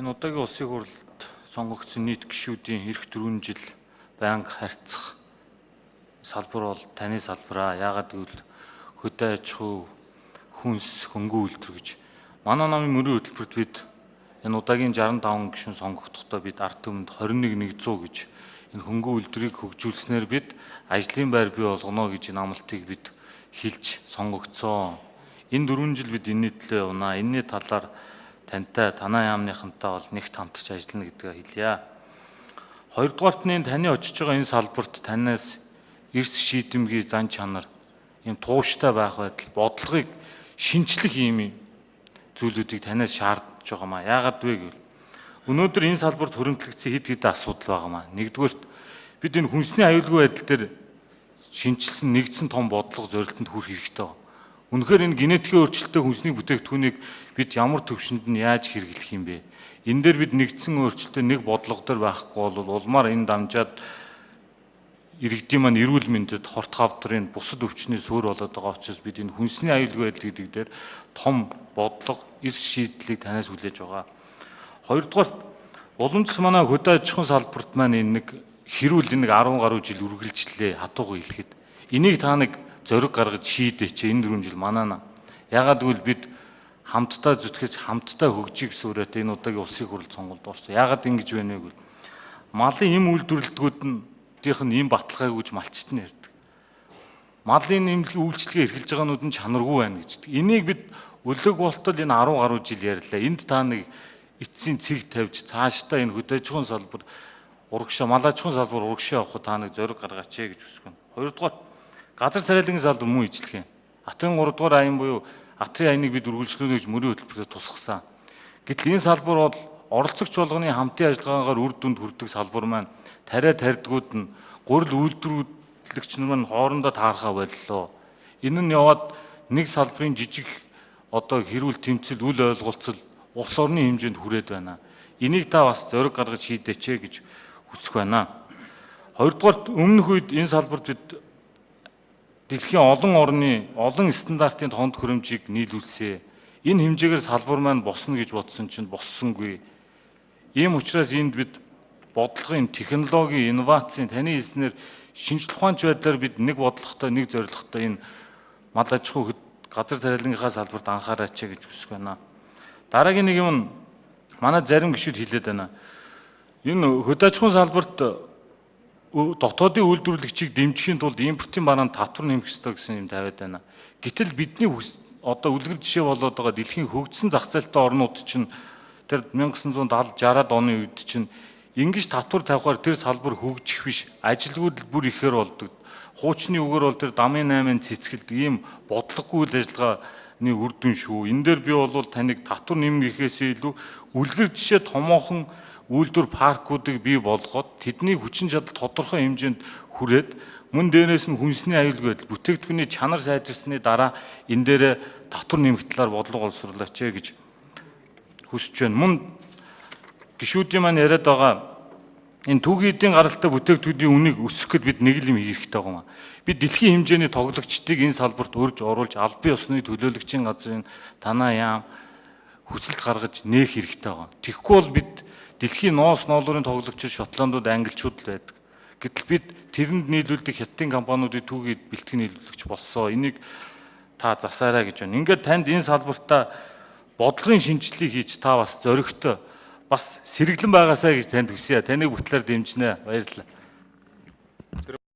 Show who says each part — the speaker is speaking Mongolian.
Speaker 1: Энэ удаагийн улсын хурлд сонгогдсон нийт гишүүдийн эх 4 жил байнга харьцах салбар бол таны салбараа. Яагаад гэвэл хөдөө аж ахуй, хүнс, хөнгөн үйлдвэр гэж манай намын мөрийн хөтөлбөрт бид энэ удаагийн 65 гишүүн сонгогдохдоо бид ард түмэнд 21,100 гэж энэ хөнгөн үйлдвэрийг хөгжүүлснээр бид ажлын байр бий болгоно гэж энэ амлалтыг бид хэлж сонгогдсон. Энэ 4 жил бид энэний төлөө явна. Энэний талаар тантай, танай яамныхантай бол нэгт хамтарч ажиллана гэдгээ хэлье. Хоёрдугаарт нь таны очиж байгаа энэ салбарт танаас эрс шийдэмгий зан чанар, ийм тууштай байх байдал, бодлогыг шинчлэх ийм зүйлүүдийг танаас шаардж байгаамаа. Яагаад вэ гэвэл өнөөдөр энэ салбарт хөрөнгөлөгдсөн хэд хэдэн асуудал байгаамаа. Нэгдүгээрт бид энэ хүнсний аюулгүй байдал дээр шинжилсэн нэгдсэн том бодлого зорилтонд хүрэх хэрэгтэй байна. Үнэхээр энэ генетикийн өөрчлөлттэй хүнсний бүтээгдэхүүнийг бид ямар төвшөнд нь яаж хэрэглэх юм бэ? Энэ дээр бид нэгдсэн өөрчлөлттэй нэг бодлого дээр байхгүй бол улмаар энэ дамжаад иргэдийн маань эрүүл мэндэд хорт хавдрын бусад өвчний суурь болоод байгаа учраас бид энэ хүнсний аюулгүй байдал гэдэг дээр том бодлого, эрс шийдлийг танаас хүлээж байгаа. Хоёрдугаар уламжлалт манай хөдөө аж ахуйн салбарт маань энэ нэг хэрүүл нэг 10 гаруй жил үргэлжлэлээ хатуугүй хэлэхэд энийг та нэг зориг гаргаж шийдээч энэ 4 жил манана. Ягаад гэвэл бид хамтдаа зүтгэж хамтдаа хөгжих сүрээд энэ удаагийн улсын хурлд сонгуульд орсон. Ягаад ингэж байна вэ гэвэл малын эм үйлдвэрлэлтгүүдийнх нь эм баталгааг гэж малчт нь ярьдаг. Малын эмнэлгийн үйлчлэгээ эрхэлж байгаанууд нь чанаргүй байна гэж. Энийг бид өлөг болтол энэ 10 гаруй жил ярьлаа. Энд та нэг эцсийн цэг тавьж цаашдаа энэ хөдөө аж ахуйн салбар урагшаа, мал аж ахуйн салбар урагшаа явахад та нэг зориг гаргаач гэж хүсэж байна. Хоёрдугаар газар тариалангийн салбар мөн ижилхэн. Атын 3 дугаар аян буюу Атрын аяныг бид үргэлжлүүлнэ гэж мөрийн хөтөлбөрөөр тусгасан. Гэтэл энэ салбар бол оролцогч болгоны хамтын ажиллагаагаар үр дүнд хүрдэг салбар маань тариа тарьдгууд нь гурил үйлдвэрлэгч нар маань хоорондоо таархаа боллоо. Энэ нь яваад нэг салбарын жижиг одоо хэрүүл тэмцэл үл ойлголцол улс орны хэмжээнд хүрээд байна. Энийг та бас зориг гаргаж шийдээч гэж хүсэх байна. Хоёрдугаарт өмнөх үед энэ салбарт бид дэлхийн олон орны олон стандартын тоонд хөрөмжийг нийлүүлсэн. Энэ хэмжээгээр салбар маань босно гэж бодсон чинь боссонгүй. Ийм учраас энд бид бодлогын, технологийн, инновацийн таны хэлснээр шинжлэх ухаанч байдлаар бид нэг бодлоготой, нэг зорилготой энэ мал аж ахуй газар тариалангийнхаа салбарт анхаараач гэж хүсэх байна. Дараагийн нэг юм нь манай зарим гишүүд хэлээд байна. Энэ хөдөө аж ахуйн салбарт дотоодын үйлдвэрлэгчийг дэмжихийн тулд импортын бараанд татвар нэмэх ёстой гэсэн юм тавиад байна. Гэтэл бидний одоо үлгэр жишээ болоод байгаа дэлхийн хөгжсөн зах зээлтэй орнууд чинь тэр 1970 60-аад оны үед чинь ингэж татвар тавихаар тэр салбар хөгжих биш, ажилгүйд бүр ихээр болдог. Хуучны үгээр бол тэр дамын 8-ын цэцгэлдэг ийм бодлогогүй үйл ажиллагааны үр дүн шүү. Энэ дээр би бол таныг татвар нэмэхээс илүү үлгэр жишээ томоохон үйлдвэр паркуудыг бий болгоод тэдний хүчин чадал тодорхой хэмжээнд хүрээд мөн дээрээс нь хүнсний аюулгүй байдал бүтээгдэхүүний чанар сайжирсны дараа энэ дээрээ татвар нэмэх талаар бодлого боловсруулаач гэж хүсэж байна. Мөн гишүүдийн маань яриад байгаа энэ түүхийн эдийн гаралтай бүтээгдэхүүний үнийг өсгөхөд бид нэг л юм хийх хэрэгтэй байгаа юм. Бид дэлхийн хэмжээний тоглогчдыг энэ салбарт урьж оруулж аль бие усны төлөөлөгчийн газрын танаа яам хүсэлт гаргаж нээх хэрэгтэй байгаа. Тэгэхгүй бол бид дэлхийн ноос ноолуурын тоглогчид Шотландууд, англичууд л байдаг. Гэтэл бид тэрэнд нийлүүлдэг хятадын компаниудын түүхийд бэлтгэн нийлүүлэгч болсон. Энийг та засаарай гэж байна. Ингээд танд энэ салбартаа бодлогын шинжилгээг хийж та бас зоригтой бас сэргэлэн байгаасаа гэж танд хүсье. Таныг бүтлээр дэмжинэ. Баярлалаа.